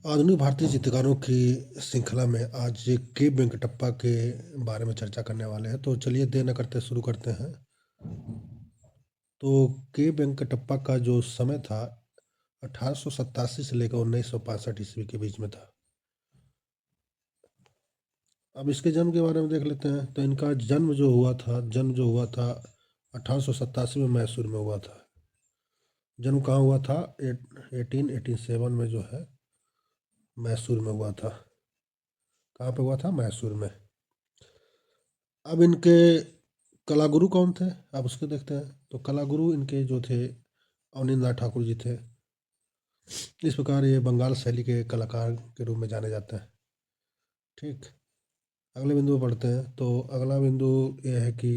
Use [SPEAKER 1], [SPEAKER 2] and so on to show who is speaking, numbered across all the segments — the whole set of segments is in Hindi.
[SPEAKER 1] आधुनिक भारतीय चित्रकारों की श्रृंखला में आज के वेंकटप्पा के बारे में चर्चा करने वाले हैं। तो चलिए देर न करते शुरू करते हैं। तो के वेंकटप्पा का जो समय था 1887 से लेकर 1965 ईस्वी के बीच में था। अब इसके जन्म के बारे में देख लेते हैं। तो इनका जन्म जो हुआ था 1887 में मैसूर में हुआ था। जन्म कहाँ हुआ था? 1887 में जो है मैसूर में हुआ था। कहाँ पे हुआ था? मैसूर में। अब इनके कलागुरु कौन थे? अब उसको देखते हैं। तो कलागुरु इनके जो थे अवनींद्रनाथ ठाकुर जी थे। इस प्रकार ये बंगाल शैली के कलाकार के रूप में जाने जाते हैं। ठीक। अगले बिंदु पर पढ़ते हैं। तो अगला बिंदु ये है कि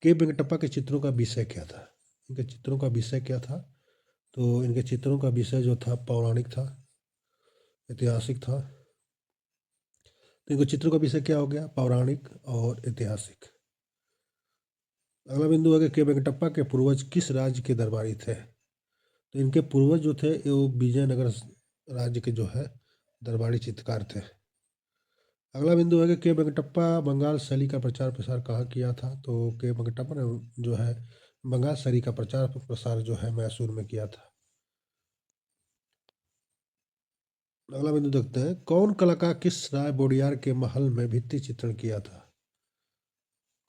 [SPEAKER 1] के वेंकटप्पा के चित्रों का विषय क्या था? इनके चित्रों का विषय क्या था? तो इनके चित्रों का विषय जो था पौराणिक था, ऐतिहासिक था। तो इनके चित्रों का विषय क्या हो गया? पौराणिक और ऐतिहासिक। अगला बिंदु है कि के वेंकटप्पा के पूर्वज किस राज्य के दरबारी थे? तो इनके पूर्वज जो थे वो विजयनगर राज्य के जो है दरबारी चित्रकार थे। अगला बिंदु है कि के वेंकटप्पा बंगाल शैली का प्रचार प्रसार कहाँ किया था? तो के वेंकटप्पा ने जो है बंगाल शैली का प्रचार प्रसार जो है मैसूर में किया था। अगला बिंदु देखते हैं। कौन कलाकार किस राय बोडियार के महल में भित्ति चित्रण किया था?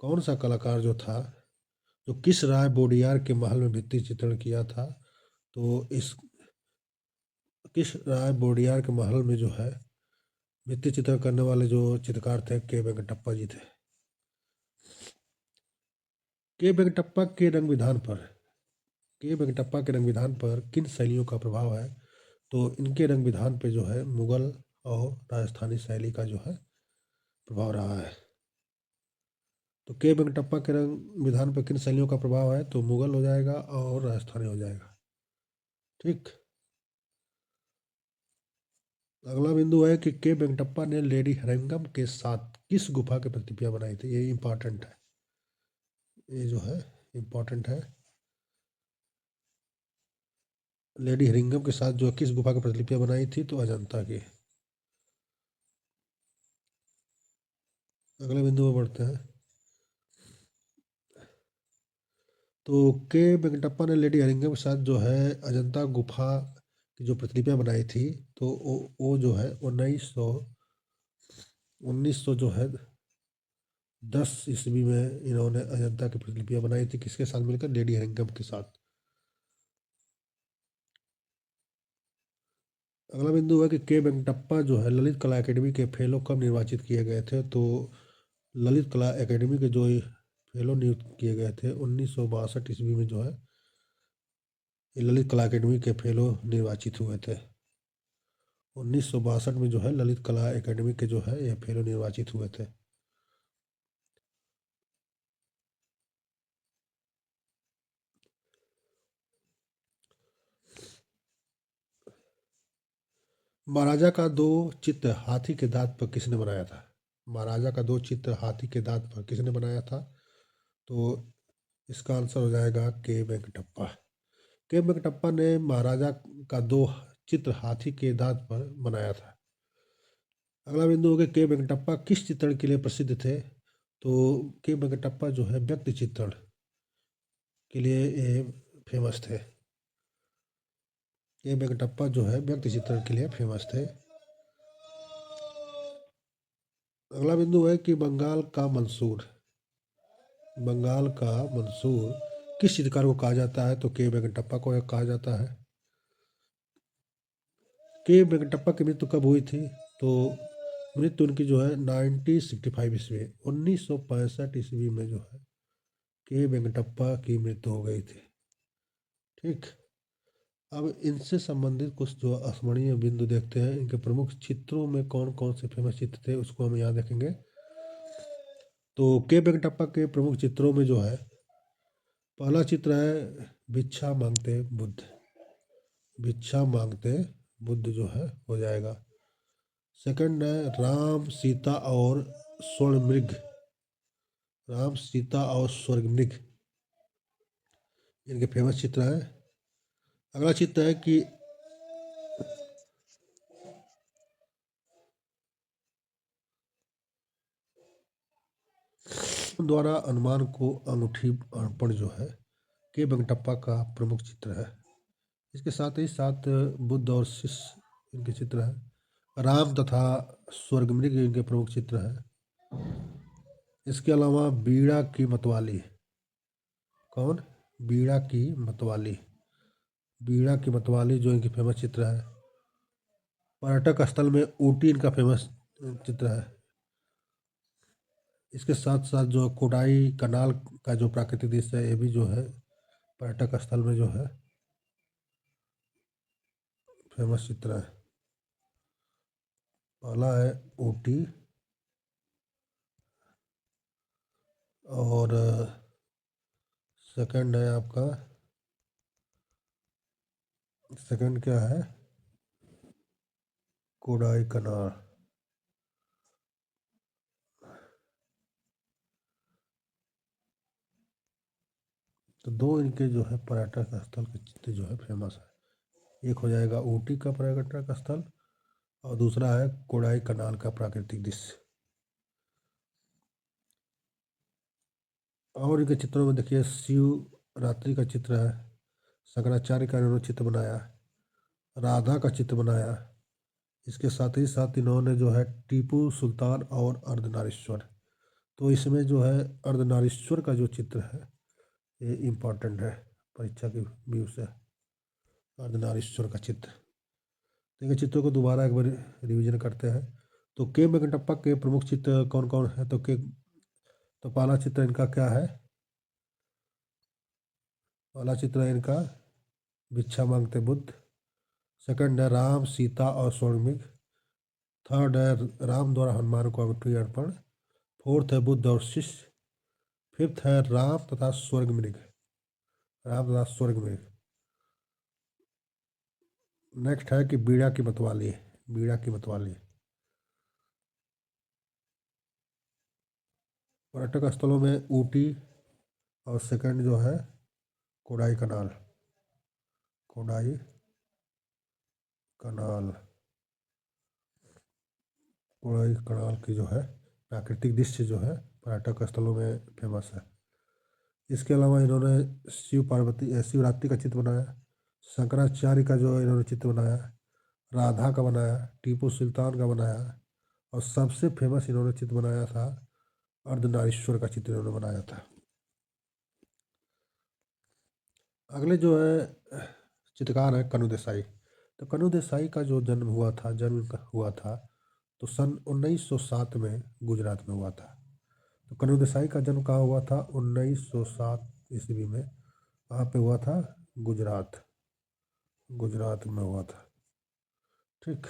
[SPEAKER 1] कौन सा कलाकार जो था जो किस राय बोडियार के महल में भित्ति चित्रण किया था? तो इस किस राय बोडियार के महल में जो है भित्ति चित्रण करने वाले जो चित्रकार थे के वेंकटप्पा जी थे। के वेंकटप्पा के रंग विधान पर के वेंकटप्पा के रंग विधान पर किन शैलियों का प्रभाव है? तो इनके रंग विधान पे जो है मुगल और राजस्थानी शैली का जो है प्रभाव रहा है। तो के वेंकटप्पा के रंग विधान पर किन शैलियों का प्रभाव है? तो मुगल हो जाएगा और राजस्थानी हो जाएगा। ठीक। अगला बिंदु है कि के वेंकटप्पा ने लेडी हरिंगम के साथ किस गुफा की प्रतिलिपियां बनाई थी? ये इंपॉर्टेंट है, ये जो है इंपॉर्टेंट है। लेडी हरिंगम के साथ जो किस गुफा की प्रतिलिपियां बनाई थी? तो अजंता की। अगले बिंदु में बढ़ते हैं। तो के वेंकटप्पा ने लेडी हरिंगम के साथ जो है अजंता गुफा की जो प्रतिलिपियां बनाई थी, तो वो जो है 1900 जो है 10 ईस्वी में इन्होंने अजंता की प्रतिलिपियां बनाई थी। किसके साथ मिलकर? लेडी हरिंगम के साथ। अगला बिंदु है कि के वेंकटप्पा जो है ललित कला एकेडमी के फेलो कब निर्वाचित किए गए थे? तो ललित कला एकेडमी के जो फेलो नियुक्त किए गए थे 1962 ईस्वी में जो है ये ललित कला एकेडमी के फेलो निर्वाचित हुए थे। 1962 में जो है ललित कला एकेडमी के जो है ये फेलो निर्वाचित हुए थे। महाराजा का दो चित्र हाथी के दांत पर किसने बनाया था? महाराजा का दो चित्र हाथी के दांत पर किसने बनाया था? तो इसका आंसर हो जाएगा के वेंकटप्पा। के वेंकटप्पा ने महाराजा का दो चित्र हाथी के दांत पर बनाया था। अगला बिंदु हो गया के वेंकटप्पा किस चित्रण के लिए प्रसिद्ध थे? तो के वेंकटप्पा जो है व्यक्ति चित्रण के लिए ये फेमस थे। के वेंकटप्पा जो है व्यक्ति चित्रण के लिए फेमस थे। अगला बिंदु है कि बंगाल का मंसूर किस चित्रकार को कहा जाता है? तो के वेंकटप्पा को कहा जाता है। के वेंकटप्पा की मृत्यु कब हुई थी? तो मृत्यु उनकी जो है 1965 ईस्वी 1965 ईस्वी में जो है के वेंकटप्पा की मृत्यु हो गई थी। ठीक। अब इनसे संबंधित कुछ जो स्मरणीय बिंदु देखते हैं। इनके प्रमुख चित्रों में कौन कौन से फेमस चित्र थे उसको हम यहाँ देखेंगे। तो के वेंकटप्पा के प्रमुख चित्रों में जो है पहला चित्र है भिक्षा मांगते बुद्ध। भिक्षा मांगते बुद्ध जो है हो जाएगा। सेकंड है राम सीता और स्वर्णमृग। राम सीता और स्वर्णमृग इनके फेमस चित्र हैं। अगला चित्र है कि द्वारा अनुमान को अंगूठी अर्पण जो है के वेंकटप्पा का प्रमुख चित्र है। इसके साथ ही साथ बुद्ध और शिष्य इनके चित्र हैं। राम तथा स्वर्गमृग इनके प्रमुख चित्र हैं। इसके अलावा बीड़ा की मतवाली, कौन? बीड़ा की मतवाली, बीड़ा की मतवाली जो इनकी फेमस चित्र है। पर्यटक स्थल में ऊटी इनका फेमस चित्र है। इसके साथ साथ जो कोडाई कनाल का जो प्राकृतिक दृश्य है, ये भी जो है पर्यटक स्थल में जो है फेमस चित्र है। पहला है ऊटी और सेकंड है आपका, सेकंड क्या है? कोडाई कनाल। तो दो इनके जो है पर्यटक स्थल के चित्र जो है फेमस है। एक हो जाएगा ऊटी का पर्यटक स्थल और दूसरा है कोडाई कनाल का प्राकृतिक दृश्य। और इनके चित्रों में देखिए शिव रात्रि का चित्र है, शंकराचार्य का इन्होंने चित्र बनाया, राधा का चित्र बनाया। इसके साथ ही साथ इन्होंने जो है टीपू सुल्तान और अर्धनारीश्वर, तो इसमें जो है अर्धनारीश्वर का जो चित्र है ये इम्पोर्टेंट है परीक्षा के व्यू से। अर्धनारीश्वर का चित्र, तो इन चित्रों को दोबारा एक बार रिवीजन करते हैं। तो के वेंकटप्पा के प्रमुख चित्र कौन कौन है? तो पहला चित्र इनका क्या है? पहला चित्र है इनका भिक्षा मांगते बुद्ध। सेकंड है राम सीता और स्वर्गमृग। थर्ड है राम द्वारा हनुमान को अंगूठी अर्पण। फोर्थ है बुद्ध और शिष्य। फिफ्थ है राम तथा स्वर्गमृग, राम तथा स्वर्गमृग। नेक्स्ट है कि बीड़ा की मतवाली, बीड़ा की मतवाली। पर्यटक स्थलों में ऊटी और सेकंड जो है कोडाई कनाल, कोडाई कनाल, कोडाई कनाल की जो है प्राकृतिक दृश्य जो है पर्यटक स्थलों में फेमस है। इसके अलावा इन्होंने शिवरात्रि का चित्र बनाया, शंकराचार्य का जो इन्होंने चित्र बनाया, राधा का बनाया, टीपू सुल्तान का बनाया और सबसे फेमस इन्होंने चित्र बनाया था अर्धनारीश्वर का चित्र इन्होंने बनाया था। अगले जो है चित्रकार है कनु देसाई। तो कनु देसाई का जो जन्म हुआ था, हुआ था तो सन 1907 में गुजरात में हुआ था। तो कनु देसाई का जन्म कहाँ हुआ था? 1907 ईस्वी में। कहाँ पे हुआ था? गुजरात, गुजरात में हुआ था। ठीक,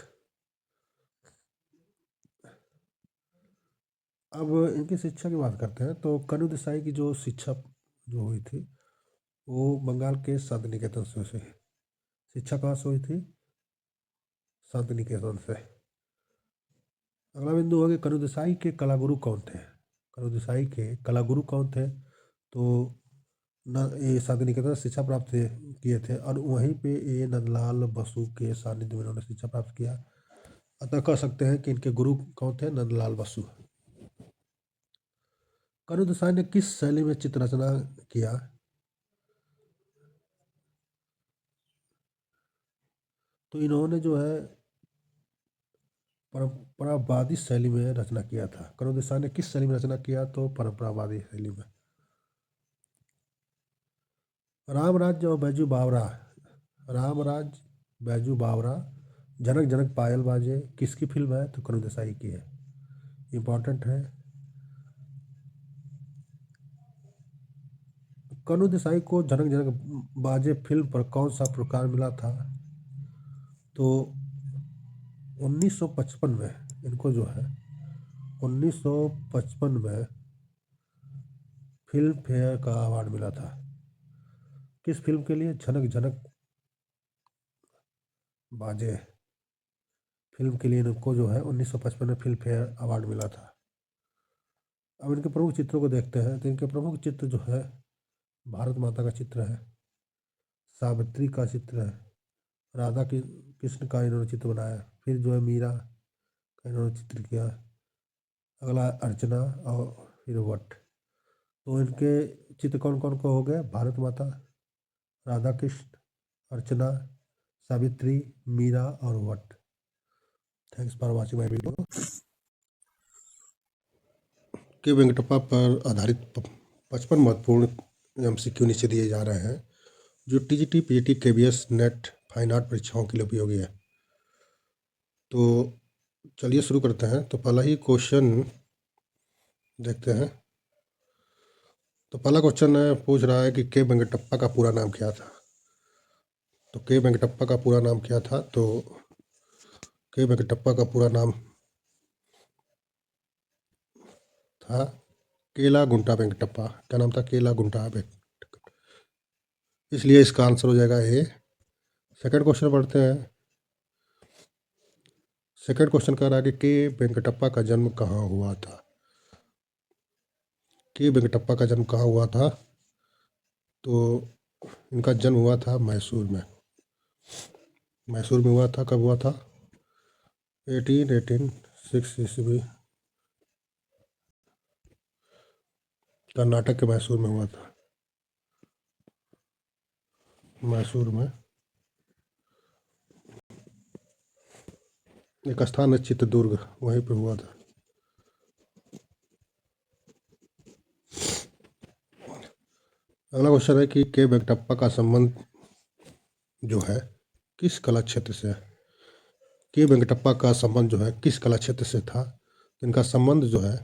[SPEAKER 1] अब इनकी शिक्षा की बात करते हैं। तो कनु देसाई की जो शिक्षा जो हुई थी वो बंगाल के शांति निकेतन से हुई। शिक्षा कहाँ से हुई थी? शांति निकेतन से। अगला बिंदु हो गया कनु देसाई के कलागुरु कौन थे? कनु देसाई के कलागुरु कौन थे? तो ये शांति निकेतन से शिक्षा प्राप्त किए थे और वहीं पे ये नंदलाल बसु के सानिध्य में इन्होंने शिक्षा प्राप्त किया। अतः कह सकते हैं कि इनके गुरु कौन थे? नंदलाल बसु। कनु देसाई ने किस शैली में चित्र रचना किया? तो इन्होंने जो है परंपरावादी शैली में रचना किया था। कनु देसाई ने किस शैली में रचना किया? तो परंपरावादी शैली में। रामराज और बैजू बावरा, रामराज बैजू बावरा, जनक जनक पायल बाजे किसकी फिल्म है? तो कनु देसाई की है। इम्पोर्टेंट है। कनु देसाई को जनक जनक बाजे फिल्म पर कौन सा पुरस्कार मिला था? तो 1955 में इनको जो है 1955 में फिल्म फेयर का अवार्ड मिला था। किस फिल्म के लिए? झनक झनक बाजे फिल्म के लिए इनको जो है 1955 में फिल्म फेयर अवार्ड मिला था। अब इनके प्रमुख चित्रों को देखते हैं। तो इनके प्रमुख चित्र जो है भारत माता का चित्र है, सावित्री का चित्र है, राधा की कृष्ण का इन्होंने चित्र बनाया, फिर जो है मीरा का इन्होंने चित्र किया, अगला अर्चना और फिर वट। तो इनके चित्र कौन कौन को हो गए? भारत माता, राधा कृष्ण, अर्चना, सावित्री, मीरा और what. Thanks for watching my video. के वेंकटप्पा पर आधारित 55 महत्वपूर्ण एमसीक्यू नीचे दिए जा रहे हैं जो TGT, PGT, KBS, net, fine art परीक्षाओं के लिए उपयोगी है। तो चलिए शुरू करते हैं। तो पहला ही क्वेश्चन देखते हैं। तो पहला क्वेश्चन पूछ रहा है कि के वेंकटप्पा का पूरा नाम क्या था। तो के वेंकटप्पा का पूरा नाम क्या था? तो के वेंकटप्पा का पूरा नाम था केला गुंटा वेंकटप्पा। क्या नाम था? केला गुंटा वेंकटप्पा। इसलिए इसका आंसर हो जाएगा ए। सेकंड क्वेश्चन पढ़ते हैं। सेकंड क्वेश्चन कह रहा है कि के वेंकटप्पा का जन्म कहाँ हुआ था। के वेंकटप्पा का जन्म कहाँ हुआ था? तो इनका जन्म हुआ था मैसूर में। मैसूर में हुआ था। कब हुआ था? 1886 ईस्वी। कर्नाटक के मैसूर में हुआ था। मैसूर में एक स्थान है चित्रदुर्ग, वहीं पे हुआ था। अगला क्वेश्चन है कि के वेंकटप्पा का संबंध जो है किस कला क्षेत्र से है। के वेंकटप्पा का संबंध जो है किस कला क्षेत्र से था? इनका संबंध जो है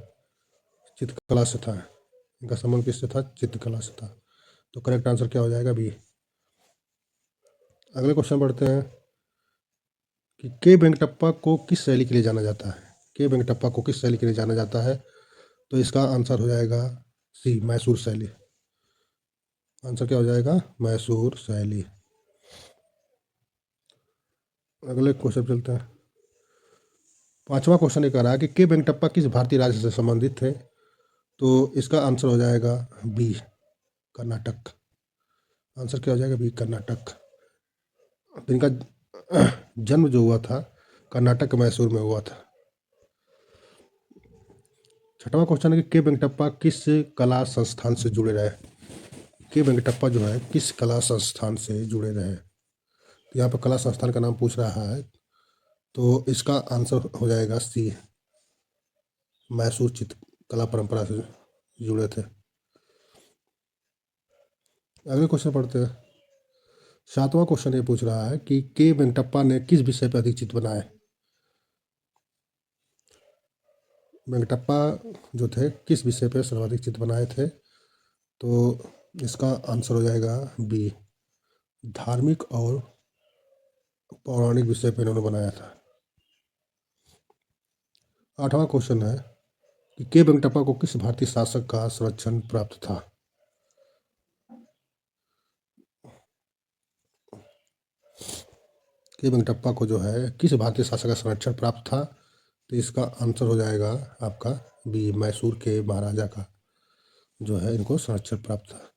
[SPEAKER 1] चित्रकला से था। इनका संबंध किससे था? चित्रकला से था। तो करेक्ट आंसर क्या हो जाएगा? बी। अगले क्वेश्चन पढ़ते हैं कि के वेंकटप्पा को किस शैली के लिए जाना जाता है। के वेंकटप्पा को किस शैली के लिए जाना जाता है? तो इसका आंसर हो जाएगा सी, मैसूर शैली। आंसर क्या हो जाएगा? मैसूर शैली। अगले क्वेश्चन चलते हैं। पांचवा क्वेश्चन ये कह रहा है कि के वेंकटप्पा किस भारतीय राज्य से संबंधित थे। तो इसका आंसर हो जाएगा बी, कर्नाटक। आंसर क्या हो जाएगा? बी, कर्नाटक। तो इनका जन्म जो हुआ था कर्नाटक के मैसूर में हुआ था। छठवां क्वेश्चन है कि के वेंकटप्पा किस कला संस्थान से जुड़े रहे। के वेंकटप्पा जो है किस कला संस्थान से जुड़े रहे। तो यहाँ पर कला संस्थान का नाम पूछ रहा है। तो इसका आंसर हो जाएगा सी, मैसूर चित्रकला परंपरा से जुड़े थे। अगले क्वेश्चन पढ़ते हैं। सातवां क्वेश्चन ये पूछ रहा है कि के वेंकटप्पा ने किस विषय पर अधिक चित्र बनाए। वेंकटप्पा जो थे किस विषय पर सर्वाधिक चित्र बनाए थे। तो इसका आंसर हो जाएगा बी, धार्मिक और पौराणिक विषय पर इन्होंने बनाया था। आठवां क्वेश्चन है कि के वेंकटप्पा को किस भारतीय शासक का संरक्षण प्राप्त था। के वेंकटप्पा को जो है किस भारतीय शासक का संरक्षण प्राप्त था। तो इसका आंसर हो जाएगा आपका बी, मैसूर के महाराजा का जो है इनको संरक्षण प्राप्त था।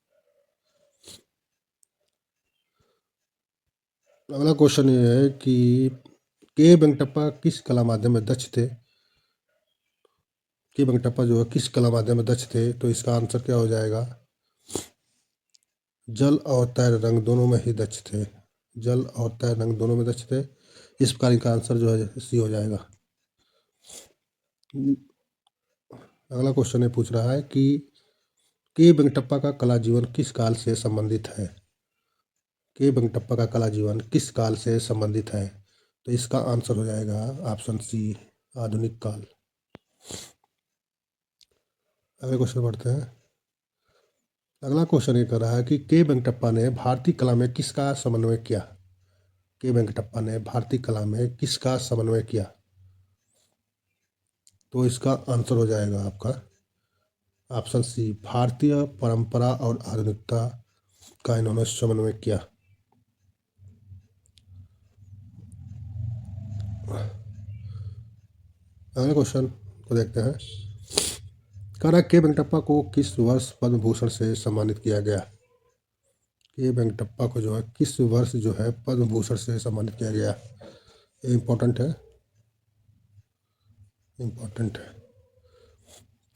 [SPEAKER 1] अगला क्वेश्चन ये है कि के वेंकटप्पा किस कला माध्यम में दक्ष थे। के वेंकटप्पा जो है किस कला माध्यम में दक्ष थे। तो इसका आंसर क्या हो जाएगा? जल और तैर रंग दोनों में ही दक्ष थे। जल और तैर रंग दोनों में दक्ष थे। इस प्रकार इनका आंसर जो है सी हो जाएगा। अगला क्वेश्चन ये पूछ रहा है कि के वेंकटप्पा का कला जीवन किस काल से संबंधित है। के वेंकटप्पा का कला जीवन किस काल से संबंधित है। तो इसका आंसर हो जाएगा ऑप्शन सी, आधुनिक काल। अगले क्वेश्चन पढ़ते हैं। अगला क्वेश्चन ये कर रहा है कि के वेंकटप्पा ने भारतीय कला में किसका समन्वय किया। के वेंकटप्पा ने भारतीय कला में किसका समन्वय किया। तो इसका आंसर हो जाएगा आपका ऑप्शन सी, भारतीय परंपरा और आधुनिकता का इन्होंने समन्वय किया। अगले क्वेश्चन को देखते हैं। कह रहा है के वेंकटप्पा को किस वर्ष पद्म भूषण से सम्मानित किया गया। के वेंकटप्पा को जो है किस वर्ष जो है पद्म भूषण से सम्मानित किया गया। ये इम्पोर्टेंट है, इम्पोर्टेंट है।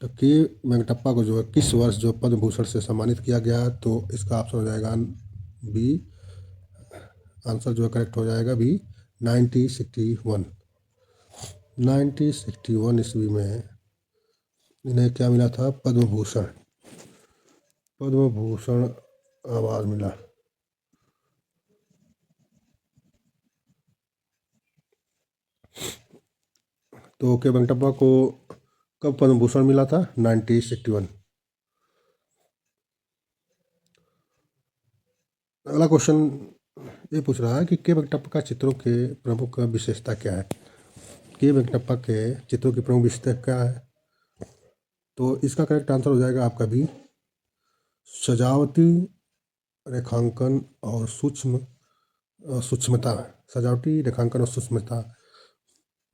[SPEAKER 1] तो के वेंकटप्पा को जो है किस वर्ष जो पद्म भूषण से सम्मानित किया गया, तो इसका ऑप्शन हो जाएगा बी। आंसर जो है करेक्ट हो जाएगा बी, 1961। 1961 ईस्वी में इन्हें क्या मिला था? पद्म भूषण। पद्म भूषण अवार्ड मिला। तो के वेंकटप्पा को कब पद्म भूषण मिला था? 1961। अगला क्वेश्चन ये पूछ रहा है कि के वेंकटप्पा का चित्रों के प्रमुख विशेषता क्या है? के वेंकटप्पा के चित्रों की प्रमुख विशेषता क्या है? तो इसका करेक्ट आंसर हो जाएगा आपका भी, सजावटी रेखांकन और सूक्ष्मता। सजावटी रेखांकन और सूक्ष्मता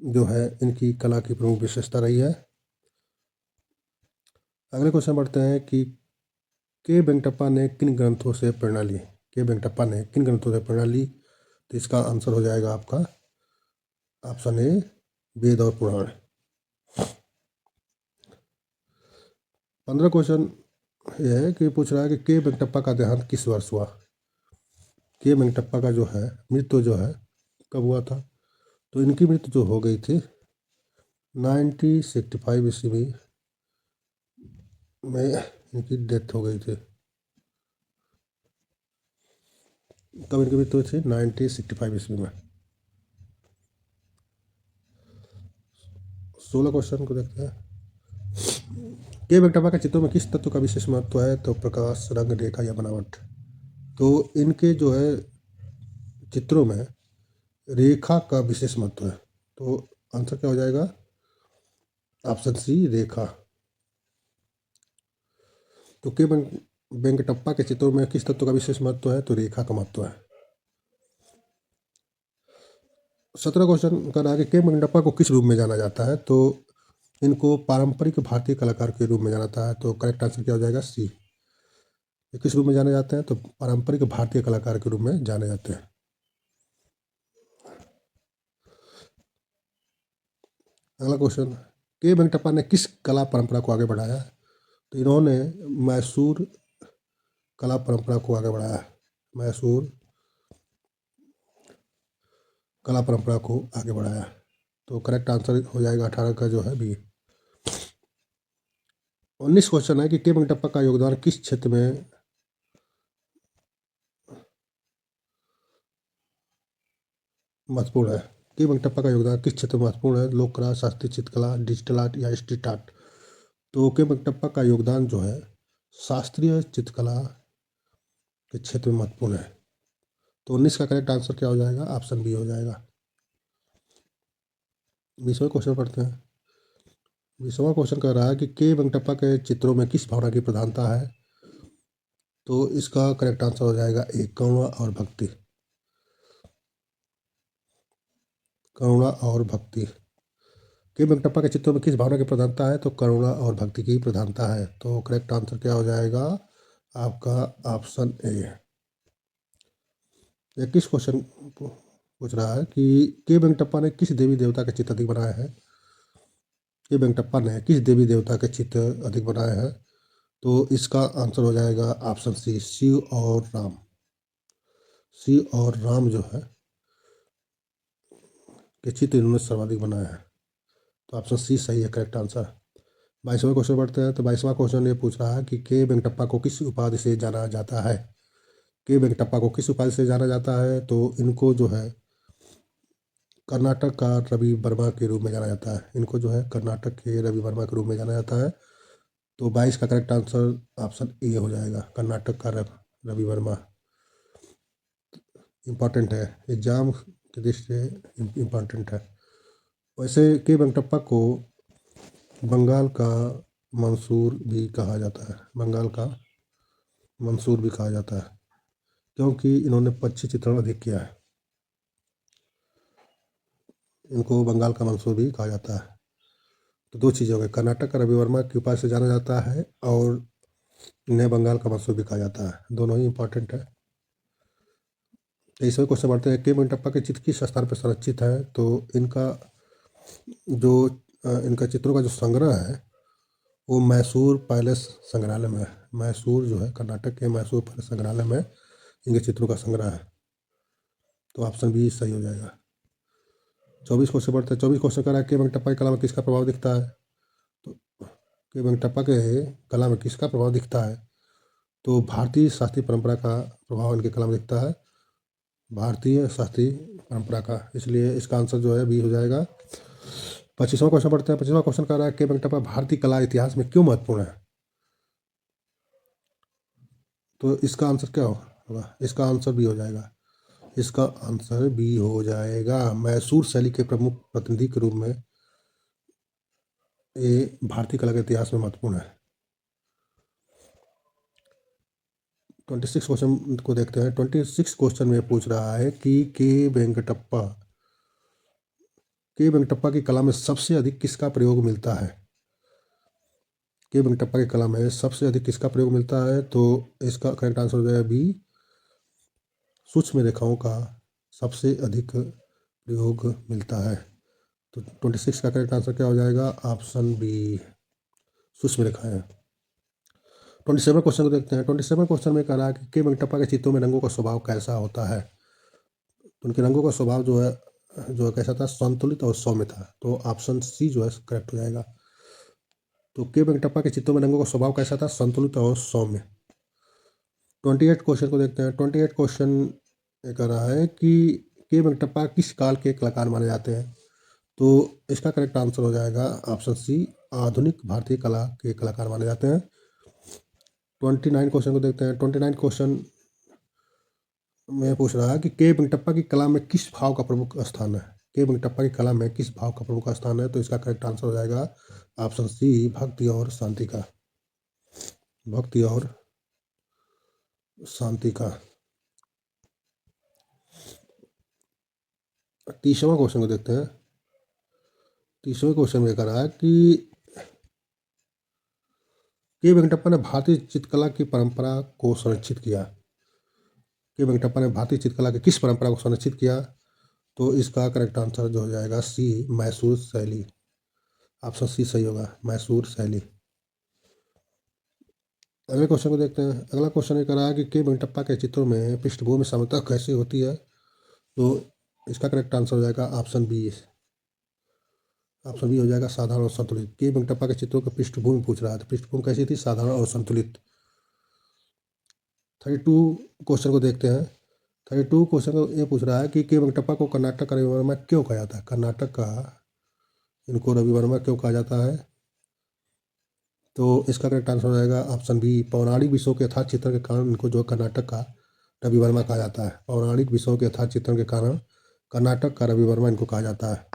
[SPEAKER 1] जो है इनकी कला की प्रमुख विशेषता रही है। अगले क्वेश्चन बढ़ते हैं कि के वेंकटप्पा ने किन ग्रंथों से प्रेरणा ली? के वेंकटप्पा ने किन ग्रंथों से प्रेरणा ली? तो इसका आंसर हो जाएगा आपका ऑप्शन ए, वेद और पुराण। 15 क्वेश्चन ये है कि पूछ रहा है कि के वेंकटप्पा का देहांत किस वर्ष हुआ? के वेंकटप्पा का जो है मृत्यु जो है कब हुआ था? तो इनकी मृत्यु जो हो गई थी 1965 ईस्वी में इनकी डेथ हो गई थी। कब इनकी मृत्यु हुई थी? 1965 ईस्वी में। 16 क्वेश्चन को देखते हैं। के वेंकटप्पा के चित्रों में किस तत्व का विशेष महत्व है? तो प्रकाश, रंग, रेखा या बनावट। तो इनके जो है चित्रों में रेखा का विशेष महत्व है। तो आंसर क्या हो जाएगा? ऑप्शन सी, रेखा। तो के वेंकटप्पा के चित्रों में किस तत्व का विशेष महत्व है? तो रेखा का महत्व है। 17 क्वेश्चन कर रहा है कि के वेंकटप्पा को किस रूप में जाना जाता है? तो इनको पारंपरिक भारतीय कलाकार के रूप में जाना जाता है। तो करेक्ट आंसर क्या हो जाएगा? सी। ये किस रूप में जाने जाते हैं? तो पारंपरिक भारतीय कलाकार के रूप में जाने जाते हैं। अगला क्वेश्चन, के वेंकटप्पा ने किस कला परंपरा को आगे बढ़ाया? तो इन्होंने मैसूर कला परंपरा को आगे बढ़ाया। मैसूर कला परंपरा को आगे बढ़ाया। तो करेक्ट आंसर हो जाएगा 18 का जो है बी। 19 क्वेश्चन है कि के वेंकटप्पा का योगदान किस क्षेत्र में महत्वपूर्ण है? के वेंकटप्पा का योगदान किस क्षेत्र में महत्वपूर्ण है? लोक कला, शास्त्रीय चित्रकला, डिजिटल आर्ट या स्ट्रीट आर्ट। तो के वेंकटप्पा का योगदान जो है शास्त्रीय चित्रकला के क्षेत्र में महत्वपूर्ण है। तो 19 का करेक्ट आंसर क्या हो जाएगा? ऑप्शन बी हो जाएगा। 20वां क्वेश्चन पढ़ते हैं। 20वां क्वेश्चन कह रहा है कि के वेंकटप्पा के चित्रों में किस भावना की प्रधानता है? तो इसका करेक्ट आंसर हो जाएगा ए, करुणा और भक्ति। करुणा और भक्ति। के वेंकटप्पा के चित्रों में किस भावना की प्रधानता है? तो करुणा और भक्ति की प्रधानता है। तो करेक्ट आंसर क्या हो जाएगा? आपका ऑप्शन ए। 21 क्वेश्चन पूछ रहा है कि के वेंकटप्पा ने किस देवी देवता के चित्र अधिक बनाए हैं? के वेंकटप्पा ने किस देवी देवता के चित्र अधिक बनाए हैं? तो इसका आंसर हो जाएगा ऑप्शन सी, शिव और राम। शिव और राम जो है के चित्र इन्होंने सर्वाधिक बनाया है। तो ऑप्शन सी सही है, करेक्ट आंसर। 22वां क्वेश्चन पढ़ते हैं। तो 22वां क्वेश्चन ये पूछ रहा है कि के वेंकटप्पा को किस उपाधि से जाना जाता है? के वेंकटप्पा को किस उपाधि से जाना जाता है? तो इनको जो है कर्नाटक का रवि वर्मा के रूप में जाना जाता है। इनको जो है कर्नाटक के रवि वर्मा के रूप में जाना जाता है। तो 22 का करेक्ट आंसर ऑप्शन ए हो जाएगा, कर्नाटक का रवि वर्मा। इम्पॉर्टेंट है, एग्जाम की दृष्टि से इम्पॉर्टेंट है। वैसे के वेंकटप्पा को बंगाल का मंसूर भी कहा जाता है। बंगाल का मंसूर भी कहा जाता है क्योंकि इन्होंने पक्षी चित्रण अधिक किया है। इनको बंगाल का मंसूर भी कहा जाता है। तो दो चीज़ें हो गई, कर्नाटक का रवि वर्मा के उपाधि से जाना जाता है और इन्हें बंगाल का मंसूर भी कहा जाता है। दोनों ही इंपॉर्टेंट है। 23वें क्वेश्चन बढ़ते हैं। के वेंकटप्पा के चित्र किस स्थान पर संरक्षित है? तो इनका जो इनका चित्रों का जो संग्रह है वो मैसूर पैलेस संग्रहालय में है। मैसूर जो है कर्नाटक के मैसूर पैलेस संग्रहालय में इनके चित्रों का संग्रह है। तो ऑप्शन बी सही हो जाएगा। 24 क्वेश्चन पढ़ते हैं। 24 क्वेश्चन कर रहा है के वेंकटप्पा की कला में किसका प्रभाव दिखता है? तो के वेंकटप्पा के कला में किसका प्रभाव दिखता है? तो भारतीय शास्त्रीय परंपरा का प्रभाव इनके कला में दिखता है, भारतीय शास्त्रीय परंपरा का, इसलिए इसका आंसर जो है बी हो जाएगा। 25वां क्वेश्चन पढ़ते हैं। 25वां क्वेश्चन कर रहा है के वेंकटप्पा भारतीय कला इतिहास में क्यों महत्वपूर्ण है? तो इसका आंसर क्या होगा? इसका आंसर बी हो जाएगा। इसका आंसर बी हो जाएगा। मैसूर शैली के प्रमुख प्रतिनिधि के रूप में ये भारतीय कला के इतिहास में महत्वपूर्ण है। 26 क्वेश्चन को देखते हैं। 26 क्वेश्चन में पूछ रहा है कि के वेंकटप्पा की कला में सबसे अधिक किसका प्रयोग मिलता है? के वेंकटप्पा की कला में सबसे अधिक किसका प्रयोग मिलता है? तो इसका करेक्ट आंसर हो जाएगा बी, सूक्ष्म रेखाओं का सबसे अधिक प्रयोग मिलता है। तो 26 का करेक्ट आंसर क्या हो जाएगा? ऑप्शन बी, सूक्ष्म रेखाएं। 27 क्वेश्चन को देखते हैं। 27 क्वेश्चन में कह रहा है कि के वेंकटप्पा के चित्रों में रंगों का स्वभाव कैसा होता है? तो उनके रंगों का स्वभाव जो है कैसा था? संतुलित और सौम्य था। तो ऑप्शन सी जो है करेक्ट हो जाएगा। तो के वेंकटप्पा के चित्रों में रंगों का स्वभाव कैसा था? संतुलित और सौम्य। 28 क्वेश्चन को देखते हैं। 28 क्वेश्चन ये कह रहा है कि के वेंकटप्पा किस काल के कलाकार माने जाते हैं? तो इसका करेक्ट आंसर हो जाएगा ऑप्शन सी, आधुनिक भारतीय कला के कलाकार माने जाते हैं। 29 क्वेश्चन को देखते हैं। 29 क्वेश्चन में पूछ रहा है कि के वेंकटप्पा की कला में किस भाव का प्रमुख स्थान है? के वेंकटप्पा की कला में किस भाव का प्रमुख स्थान है? तो इसका करेक्ट आंसर हो जाएगा ऑप्शन सी, भक्ति और शांति का। भक्ति और शांति का। 30वां क्वेश्चन को देखते हैं। 30वें क्वेश्चन में कह रहा है कि के वेंकटप्पा ने भारतीय चित्रकला की परंपरा को संरक्षित किया। के वेंकटप्पा ने भारतीय चित्रकला की किस परंपरा को संरक्षित किया? तो इसका करेक्ट आंसर जो हो जाएगा सी, मैसूर शैली। ऑप्शन सी सही होगा, मैसूर शैली। अगले क्वेश्चन को देखते हैं। अगला क्वेश्चन ये कह रहा है कि के वेंकटप्पा के चित्रों में पृष्ठभूमि समतल कैसी होती है? तो इसका करेक्ट आंसर हो जाएगा ऑप्शन बी। ऑप्शन बी हो जाएगा, साधारण और संतुलित। के वेंकटप्पा के चित्रों की पृष्ठभूमि पूछ रहा था, पृष्ठभूमि कैसी थी? साधारण और संतुलित। 32 क्वेश्चन को देखते हैं। 32 क्वेश्चन को ये पूछ रहा है कि के वेंकटप्पा को कर्नाटक का रवि वर्मा क्यों कहा जाता है? कर्नाटक का इनको रवि वर्मा क्यों कहा जाता है? तो इसका करेक्ट आंसर हो जाएगा ऑप्शन बी, पौराणिक विषयों के यथार्थ चित्रण के कारण इनको जो कर्नाटक का रवि वर्मा कहा जाता है। पौराणिक विषयों के यथार्थ चित्रण के कारण कर्नाटक का रवि वर्मा इनको कहा जाता है।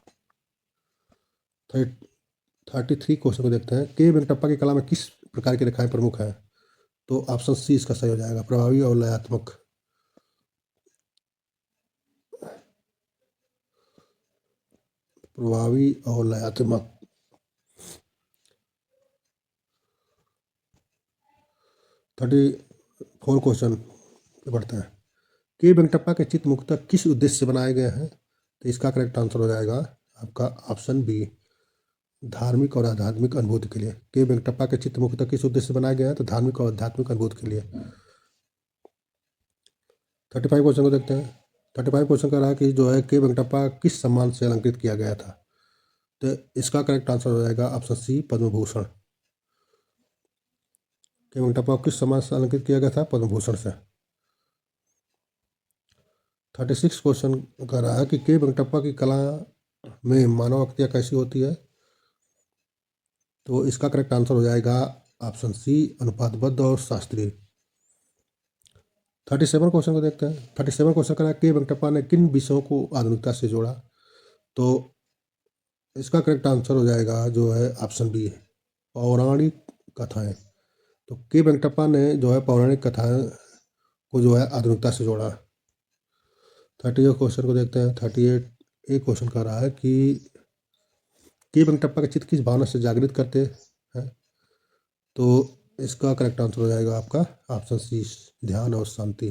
[SPEAKER 1] 33 क्वेश्चन को देखते हैं। के वेंकटप्पा की कला में किस प्रकार की रेखाएं प्रमुख है? तो ऑप्शन सी इसका सही हो जाएगा, प्रभावी और लयात्मक। प्रभावी और लयात्मक। 34 क्वेश्चन पे बढ़ते हैं। के वेंकटप्पा के चित्र मुख्यतः किस उद्देश्य से बनाए गए हैं? तो इसका करेक्ट आंसर हो जाएगा आपका ऑप्शन बी, धार्मिक और आध्यात्मिक अनुभूति के लिए। के वेंकटप्पा के चित्र मुख्यतः किस उद्देश्य से बनाए गए हैं? तो धार्मिक और आध्यात्मिक अनुभूति के लिए। 35 क्वेश्चन को देखते हैं। 35 क्वेश्चन कह रहा है कि जो है के वेंकटप्पा किस सम्मान से अलंकृत किया गया था? तो इसका करेक्ट आंसर हो जाएगा ऑप्शन सी, पद्म भूषण। के वेंकटप्पा को किस सम्मान से अलंकृत किया गया था? पद्म भूषण से। 36 क्वेश्चन कह रहा है कि के वेंकटप्पा की कला में मानव आकृतियाँ कैसी होती है? तो इसका करेक्ट आंसर हो जाएगा ऑप्शन सी, अनुपातबद्ध और शास्त्रीय। 37 क्वेश्चन को देखते हैं। 37 क्वेश्चन कह रहा है के वेंकटप्पा ने किन विषयों को आधुनिकता से जोड़ा? तो इसका करेक्ट आंसर हो जाएगा जो है ऑप्शन बी, पौराणिक कथाएं। तो के वेंकटप्पा ने जो है पौराणिक कथाएं को जो है आधुनिकता से जोड़ा। 38 क्वेश्चन को देखते हैं। 38 एक क्वेश्चन कह रहा है कि के वेंकटप्पा के चित्र किस भावना से जागृत करते हैं? तो इसका करेक्ट आंसर हो जाएगा आपका ऑप्शन सी, ध्यान और शांति।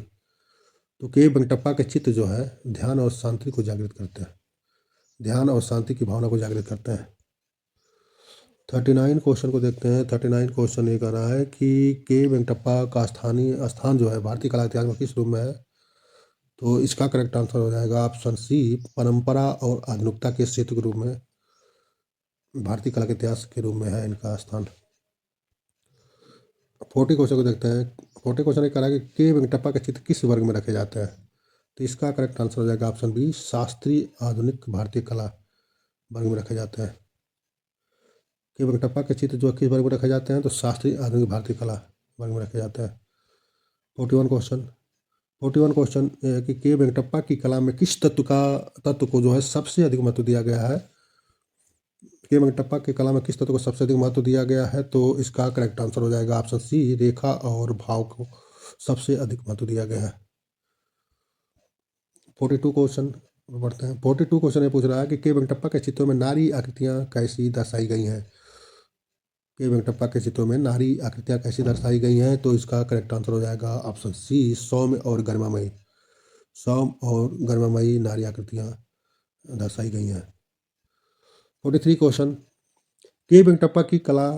[SPEAKER 1] तो के वेंकटप्पा के चित्र जो है ध्यान और शांति को जागृत करते हैं, ध्यान और शांति की भावना को जागृत करते हैं। 39 क्वेश्चन को देखते हैं। 39 क्वेश्चन ये कह रहा है कि के वेंकटप्पा का स्थानीय स्थान जो है भारतीय कला इतिहास में किस रूप में है? तो इसका करेक्ट आंसर हो जाएगा ऑप्शन सी, परंपरा और आधुनिकता के सेतु के रूप में भारतीय कला के इतिहास के रूप में है इनका स्थान। 40 क्वेश्चन को देखते हैं। 40 क्वेश्चन ये कह रहा है कि के वेंकटप्पा के चित्र किस वर्ग में रखे जाते हैं? तो इसका करेक्ट आंसर हो जाएगा ऑप्शन बी, शास्त्रीय आधुनिक भारतीय कला वर्ग में रखे जाते हैं। के वेंकटप्पा के चित्र जो किस वर्ग में रखे जाते हैं? तो शास्त्रीय आधुनिक भारतीय कला वर्ग में रखे जाते हैं। 41 क्वेश्चन ये है कि के वेंकटप्पा की कला में किस तत्व को जो है सबसे अधिक महत्व दिया गया है? के वेंकटप्पा की कला में किस तत्व को सबसे अधिक महत्व दिया गया है? तो इसका करेक्ट आंसर हो जाएगा ऑप्शन सी, रेखा और भाव को सबसे अधिक महत्व दिया गया है। 42 क्वेश्चन बढ़ते हैं। 42 क्वेश्चन ये पूछ रहा है कि के वेंकटप्पा के चित्रों में नारी आकृतियां कैसी दर्शाई गई हैं? के वेंकटप्पा के चित्रों में नारी आकृतियां कैसी दर्शाई गई हैं? तो इसका करेक्ट आंसर हो जाएगा ऑप्शन सी, सौम्य और गरिमामयी। सौम्य और गरिमामयी नारी आकृतियां दर्शाई गई हैं। 43 क्वेश्चन, के वेंकटप्पा की कला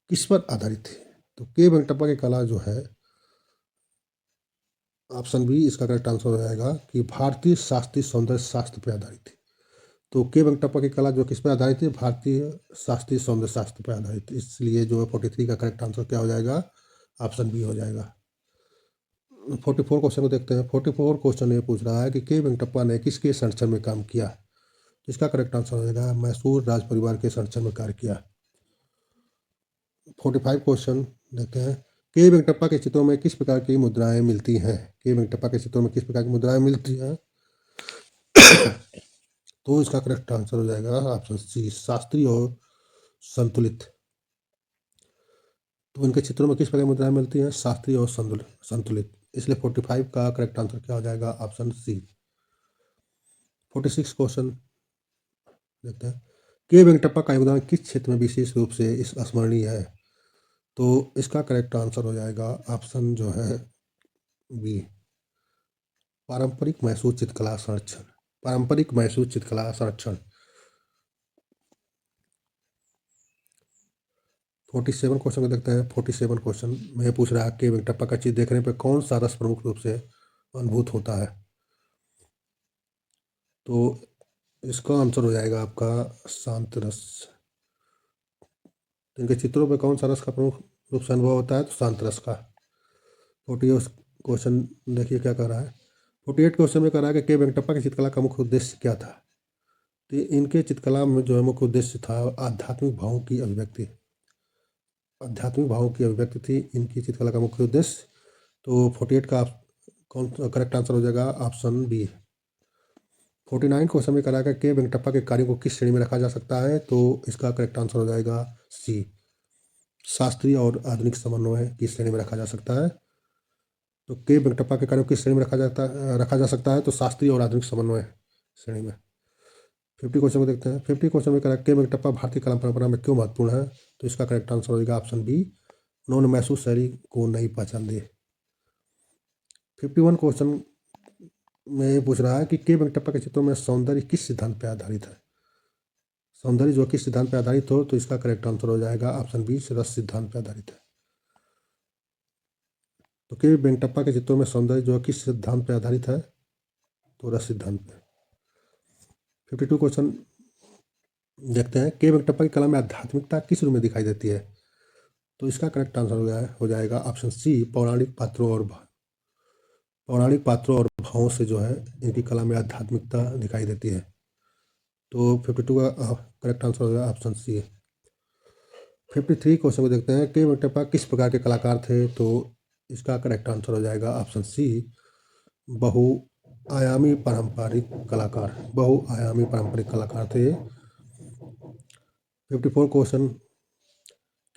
[SPEAKER 1] किस पर आधारित है? तो के वेंकटप्पा की कला जो है ऑप्शन बी इसका करेक्ट आंसर हो जाएगा कि भारतीय शास्त्रीय सौंदर्य शास्त्र पर आधारित है। तो के वेंकटप्पा की कला जो किस पर आधारित है? भारतीय शास्त्रीय सौंदर्य शास्त्र पर आधारित, इसलिए जो है 43 का करेक्ट आंसर क्या हो जाएगा? ऑप्शन बी हो जाएगा। 44 क्वेश्चन को देखते हैं। 44 क्वेश्चन ये पूछ रहा है कि के वेंकटप्पा ने किसके संरक्षण में काम किया? तो इसका करेक्ट आंसर हो जाएगा मैसूर राज परिवार के संरक्षण में कार्य किया। 45 क्वेश्चन देखते हैं। के वेंकटप्पा के चित्रों में किस प्रकार की मुद्राएं मिलती हैं? के वेंकटप्पा के चित्रों में किस प्रकार की मुद्राएं मिलती हैं? तो इसका करेक्ट आंसर हो जाएगा ऑप्शन सी, शास्त्रीय और संतुलित। तो इनके चित्रों में किस प्रकार की मुद्राएं मिलती हैं? शास्त्रीय और संतुलित, इसलिए 45 का करेक्ट आंसर क्या हो जाएगा? Option C. 46 क्वेश्चन देखते हैं। के वेंकटप्पा का योगदान किस क्षेत्र में विशेष रूप से स्मरणीय है? तो इसका करेक्ट आंसर हो जाएगा ऑप्शन जो है बी, पारंपरिक मैसूर चित्रकला संरक्षण। पारंपरिक मैसूर चित्रकला संरक्षण। 47 क्वेश्चन को देखते हैं। 47 क्वेश्चन में पूछ रहा है कि वेंकटप्पा का चित्र देखने पर कौन सा रस प्रमुख रूप से अनुभूत होता है? तो इसका आंसर हो जाएगा आपका शांत रस। तो इनके चित्रों में कौन सा रस का प्रमुख रूप से अनुभव होता है? तो शांत रस का। 48 क्वेश्चन देखिए क्या कर रहा है। 48 क्वेश्चन में कह रहा है कि के वेंकटप्पा की चित्रकला का मुख्य उद्देश्य क्या था? तो इनके चित्रकला में जो है मुख्य उद्देश्य था आध्यात्मिक भावों की अभिव्यक्ति। आध्यात्मिक भावों की अभिव्यक्ति थी इनकी चित्रकला का मुख्य उद्देश्य। तो 48 का कौन करेक्ट आंसर हो जाएगा? Option B. 49 क्वेश्चन में करा के वेंकटप्पा के कार्यों को किस श्रेणी में रखा जा सकता है? तो इसका करेक्ट आंसर हो जाएगा सी, शास्त्रीय और आधुनिक समन्वय की श्रेणी में रखा जा सकता है। तो के वेंकटप्पा के कार्यों को किस श्रेणी में रखा जा सकता है? तो शास्त्रीय और आधुनिक समन्वय श्रेणी में। 50 क्वेश्चन को देखते हैं। 50 क्वेश्चन में करा के वेंकटप्पा भारतीय कला परंपरा में क्यों महत्वपूर्ण है? तो इसका करेक्ट आंसर हो जाएगा ऑप्शन बी, उन्होंने मैसूर शैली को नई पहचान दी। 51 क्वेश्चन में ये पूछ रहा है कि के वेंकटप्पा के चित्रों में सौंदर्य किस सिद्धांत पर आधारित है? सौंदर्य जो किस सिद्धांत पर आधारित हो? तो इसका करेक्ट आंसर हो जाएगा ऑप्शन बी, रस सिद्धांत पर आधारित है। तो के वेंकटप्पा के चित्रों में सौंदर्य जो किस सिद्धांत पर आधारित है? तो रस सिद्धांत पर। 52 क्वेश्चन देखते हैं। के वेंकटप्पा की कला में आध्यात्मिकता किस रूप में दिखाई देती है? तो इसका करेक्ट आंसर हो जाएगा ऑप्शन सी, पौराणिक पात्रों और भावों से जो है इनकी कला में आध्यात्मिकता दिखाई देती है। तो 52 का करेक्ट आंसर हो जाएगा ऑप्शन सी। 53 क्वेश्चन को देखते हैं। के वेंकटप्पा किस प्रकार के कलाकार थे? तो इसका करेक्ट आंसर हो जाएगा ऑप्शन सी, बहुआयामी पारंपरिक कलाकार थे। 54 क्वेश्चन,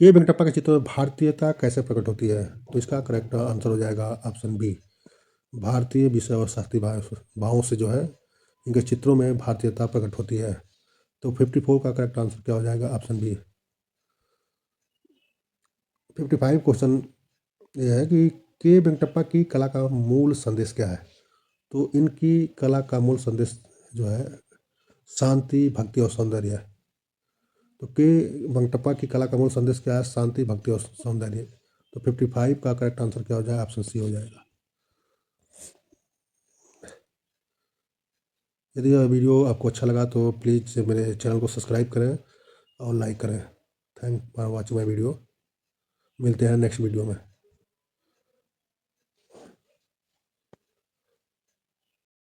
[SPEAKER 1] के वेंकटप्पा के चित्रों में भारतीयता कैसे प्रकट होती है? तो इसका करेक्ट आंसर हो जाएगा ऑप्शन बी, भारतीय विषय और शास्त्रीय भावों से जो है इनके चित्रों में भारतीयता प्रकट होती है। तो 54 का करेक्ट आंसर क्या हो जाएगा? Option B. 55 क्वेश्चन ये है कि के वेंकटप्पा की कला का मूल संदेश क्या है? तो इनकी कला का मूल संदेश जो है शांति, भक्ति और सौंदर्य है। तो के वेंकटप्पा की कला का मूल संदेश क्या है? शांति, भक्ति और सौंदर्य। तो 55 का करेक्ट आंसर क्या हो जाएगा? ऑप्शन सी हो जाएगा। यदि यह वीडियो आपको अच्छा लगा तो प्लीज़ मेरे चैनल को सब्सक्राइब करें और लाइक करें। Thank for watching my video. मिलते हैं नेक्स्ट वीडियो में।